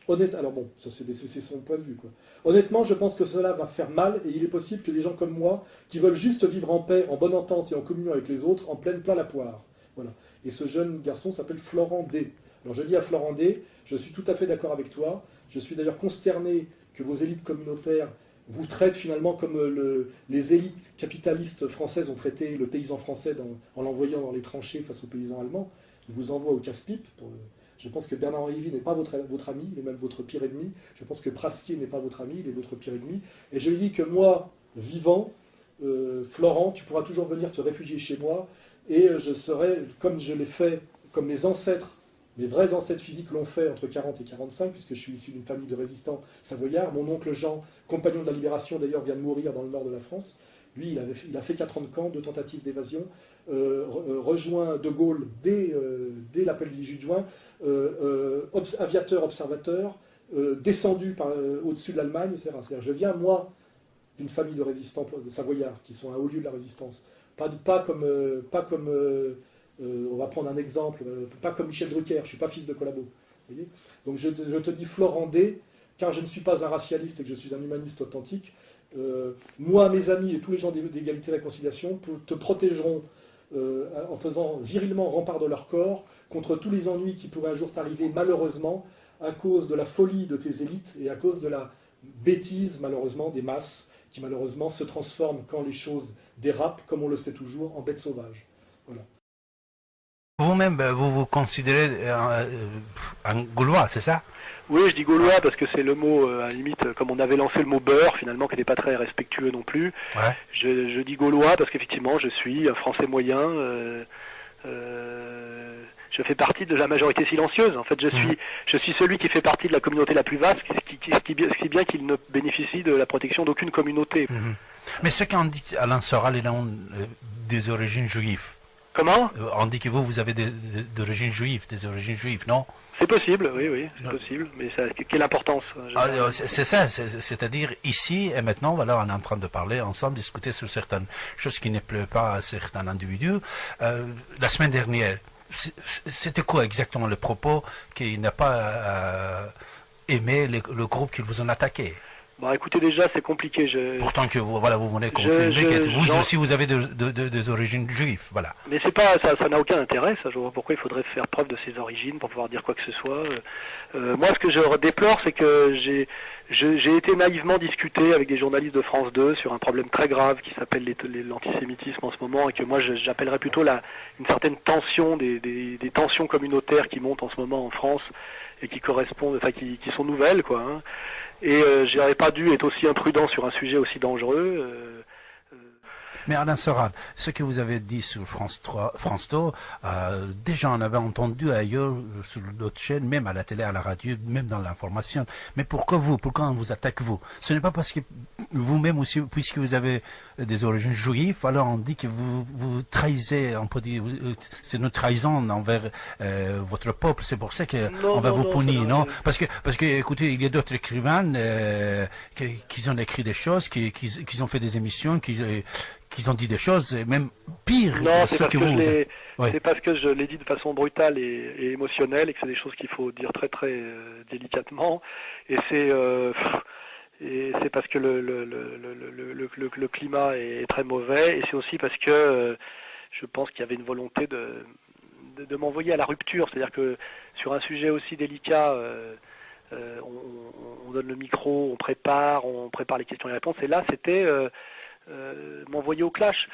Alors bon, ça c'est son point de vue, quoi. Honnêtement, je pense que cela va faire mal et il est possible que des gens comme moi, qui veulent juste vivre en paix, en bonne entente et en communion avec les autres, en pleine plein la poire. Voilà. Et ce jeune garçon s'appelle Florent D. Alors je dis à Florent D, je suis tout à fait d'accord avec toi. Je suis d'ailleurs consterné que vos élites communautaires vous traitent finalement comme les élites capitalistes françaises ont traité le paysan français en l'envoyant dans les tranchées face aux paysans allemands. Ils vous envoient au casse-pipe. Je pense que Bernard-Henri Lévy n'est pas votre ami, il est même votre pire ennemi. Je pense que Praskier n'est pas votre ami, il est votre pire ennemi. Et je lui dis que moi, vivant, Florent, tu pourras toujours venir te réfugier chez moi et je serai, comme je l'ai fait, comme mes ancêtres, mes vrais ancêtres physiques l'ont fait entre 40 et 45, puisque je suis issu d'une famille de résistants savoyards. Mon oncle Jean, compagnon de la Libération d'ailleurs, vient de mourir dans le nord de la France. Lui, il a fait 4 ans de camp, 2 tentatives d'évasion, rejoint De Gaulle dès l'appel du 18 juin, aviateur, observateur, descendu au-dessus de l'Allemagne, etc. C'est-à-dire, je viens, moi, d'une famille de résistants savoyards, qui sont un haut lieu de la résistance. Pas comme on va prendre un exemple, pas comme Michel Drucker, je ne suis pas fils de collabo. Vous voyez. Donc je te dis Florent D, car je ne suis pas un racialiste et que je suis un humaniste authentique. Moi, mes amis et tous les gens d'égalité et de réconciliation te protégeront en faisant virilement rempart de leur corps contre tous les ennuis qui pourraient un jour t'arriver malheureusement à cause de la folie de tes élites et à cause de la bêtise malheureusement des masses qui malheureusement se transforment quand les choses dérapent, comme on le sait toujours, en bêtes sauvages. Voilà. Vous-même, vous vous considérez un Gaulois, c'est ça? Oui, je dis gaulois parce que c'est le mot, à la limite, comme on avait lancé le mot beurre, finalement, qui n'était pas très respectueux non plus. Ouais. Je dis gaulois parce qu'effectivement, je suis un français moyen. Je fais partie de la majorité silencieuse. En fait, je suis celui qui fait partie de la communauté la plus vaste, ce qui bien qu'il ne bénéficie de la protection d'aucune communauté. Mais ce qu'on dit, Alain Soral, il a des origines juives. Comment? On dit que vous avez d'origine juive, des origines juives, non? C'est possible, oui, c'est possible. Mais ça, quelle importance? C'est ça, c'est-à-dire ici et maintenant, voilà, on est en train de parler ensemble, discuter sur certaines choses qui ne plaisent pas à certains individus. La semaine dernière, c'était quoi exactement le propos qui n'a pas aimé le groupe qui vous en attaqué? Bon, écoutez, déjà, c'est compliqué. Pourtant que voilà, vous venez confirmer que vous aussi vous avez des origines juives, voilà. Mais c'est pas ça n'a aucun intérêt. Ça, je vois pourquoi il faudrait faire preuve de ses origines pour pouvoir dire quoi que ce soit. Moi, ce que je déplore, c'est que j'ai été naïvement discuté avec des journalistes de France 2 sur un problème très grave qui s'appelle l'antisémitisme en ce moment et que moi j'appellerais plutôt une certaine tension des tensions communautaires qui montent en ce moment en France et qui correspondent, enfin qui sont nouvelles, quoi. Hein. Et j'aurais pas dû être aussi imprudent sur un sujet aussi dangereux. Mais Alain Soral, ce que vous avez dit sur France 2, déjà on avait entendu ailleurs sur d'autres chaînes, même à la télé, à la radio, même dans l'information. Mais pourquoi on vous attaque vous? Ce n'est pas parce que vous-même aussi, puisque vous avez des origines juives, alors on dit que vous trahissez, on peut dire, c'est une trahison envers votre peuple. C'est pour ça qu'on va vous punir, non? Parce que, écoutez, il y a d'autres écrivains qui ont écrit des choses, qui ont fait des émissions, qu'ils ont dit des choses, même pires. Non, c'est parce que je l'ai dit de façon brutale et émotionnelle et que c'est des choses qu'il faut dire très très délicatement. Et c'est parce que le climat est très mauvais et c'est aussi parce que je pense qu'il y avait une volonté de m'envoyer à la rupture. C'est-à-dire que sur un sujet aussi délicat, on donne le micro, on prépare les questions et les réponses. Et là, c'était m'envoyer au clash.